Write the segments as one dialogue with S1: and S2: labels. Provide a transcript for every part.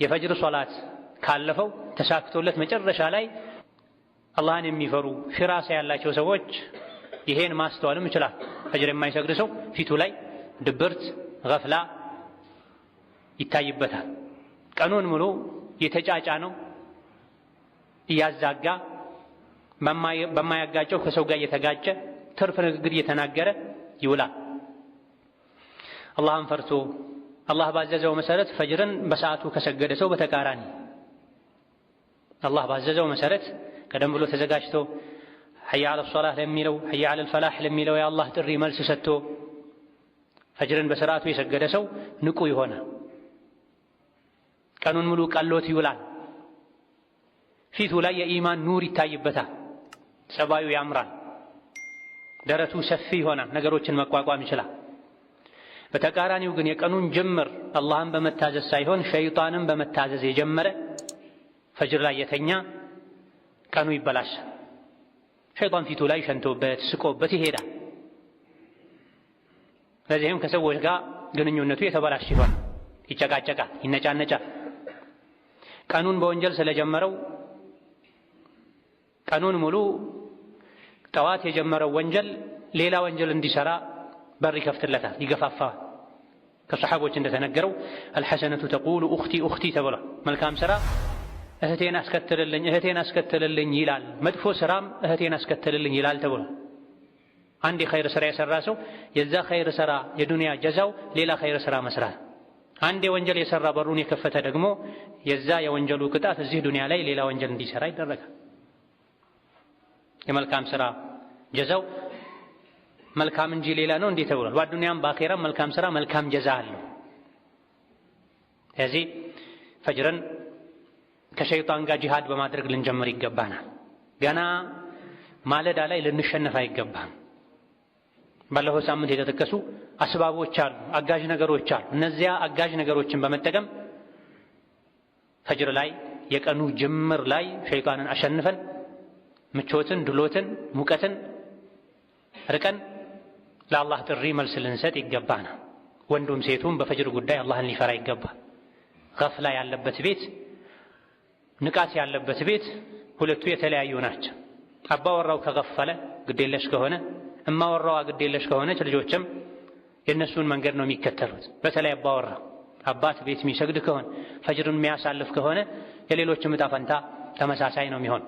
S1: የፈጅር ሶላት ካለፈው ተሳክቶለት መጨረሻ ላይ አላህን የሚፈሩ ፊራሳ ያላቸው ሰዎች ይሄን ማስተዋልም ይችላል። ፈጅር የማይሰግድ ሰው ፊቱ ላይ ድብርት፣ ገፍላ ይታይበታል። ቀኑን ሙሉ የተጫጫ ነው፣ እያዛጋ በማያጋጨው ከሰው ጋር እየተጋጨ ትርፍ ንግግር እየተናገረ ይውላል። አላህን ፈርቶ አላህ ባዘዘው መሰረት ፈጅርን በሰዓቱ ከሰገደ ሰው በተቃራኒ አላህ ባዘዘው መሰረት ቀደም ብሎ ተዘጋጅቶ ሐያ ዐለ ሶላህ ለሚለው ሐያ ዐለል ፈላህ ለሚለው የአላህ ጥሪ መልስ ሰጥቶ ፈጅርን በሰዓቱ የሰገደ ሰው ንቁ ይሆናል። ቀኑን ሙሉ ቀሎት ይውላል። ፊቱ ላይ የኢማን ኑር ይታይበታል። ጸባዩ ያምራል። ደረቱ ሰፊ ይሆናል። ነገሮችን መቋቋም ይችላል። በተቃራኒው ግን የቀኑን ጅምር አላህን በመታዘዝ ሳይሆን ሸይጣንን በመታዘዝ የጀመረ ፈጅር ላይ የተኛ ቀኑ ይበላሻል። ሸይጣን ፊቱ ላይ ሸንቶበት ስቆበት ይሄዳል። ለዚህም ከሰዎች ጋር ግንኙነቱ የተበላሸ ይሆናል። ይጨቃጨቃል፣ ይነጫነጫል። ቀኑን በወንጀል ስለጀመረው ቀኑን ሙሉ ጠዋት የጀመረው ወንጀል ሌላ ወንጀል እንዲሰራ በር ይከፍትለታል፣ ይገፋፋዋል። ከሰሓቦች እንደተነገረው አልሐሰነቱ ተቁሉ ኡኽቲ ኡኽቲ ተብሏል። መልካም ሥራ እህቴን አስከትልልኝ ይላል፣ መጥፎ ሥራም እህቴን አስከትልልኝ ይላል ተብሏል። አንድ የኸይር ሥራ የሠራ ሰው የዛ ኸይር ሥራ የዱንያ ጀዛው ሌላ ኸይር ሥራ መስራት፣ አንድ የወንጀል የሠራ በሩን የከፈተ ደግሞ የዛ የወንጀሉ ቅጣት እዚህ ዱንያ ላይ ሌላ ወንጀል እንዲሠራ ይደረጋል። የመልካም ሥራ ጀዛው መልካም እንጂ ሌላ ነው እንዴ ተብሏል። በዱንያም በአኼራም መልካም ሥራ መልካም ጀዛ አለው። ስለዚህ ፈጅርን ከሸይጣን ጋር ጂሃድ በማድረግ ልንጀምር ይገባናል። ገና ማለዳ ላይ ልንሸነፍ አይገባም። ባለፈው ሳምንት የተጠቀሱ አስባቦች አሉ፣ አጋዥ ነገሮች አሉ። እነዚያ አጋዥ ነገሮችን በመጠቀም ፈጅር ላይ የቀኑ ጅምር ላይ ሸይጣንን አሸንፈን ምቾትን፣ ድሎትን፣ ሙቀትን ርቀን ለአላህ ጥሪ መልስ ልንሰጥ ይገባናል። ወንዱም ሴቱም በፈጅር ጉዳይ አላህን ሊፈራ ይገባል። ገፍላ ያለበት ቤት፣ ንቃት ያለበት ቤት ሁለቱ የተለያዩ ናቸው። አባወራው ከገፈለ ግዴለሽ ከሆነ እማወራዋ ግዴለሽ ከሆነች ልጆችም የእነሱን መንገድ ነው የሚከተሉት። በተለይ አባወራ አባት ቤት የሚሰግድ ከሆነ ፈጅርን የሚያሳልፍ ከሆነ የሌሎችም ዕጣ ፈንታ ተመሳሳይ ነው የሚሆን።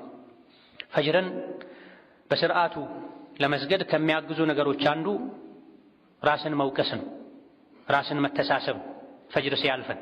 S1: ፈጅርን በስርዓቱ ለመስገድ ከሚያግዙ ነገሮች አንዱ ራስን መውቀስ ነው፣ ራስን መተሳሰብ ፈጅር ሲያልፈን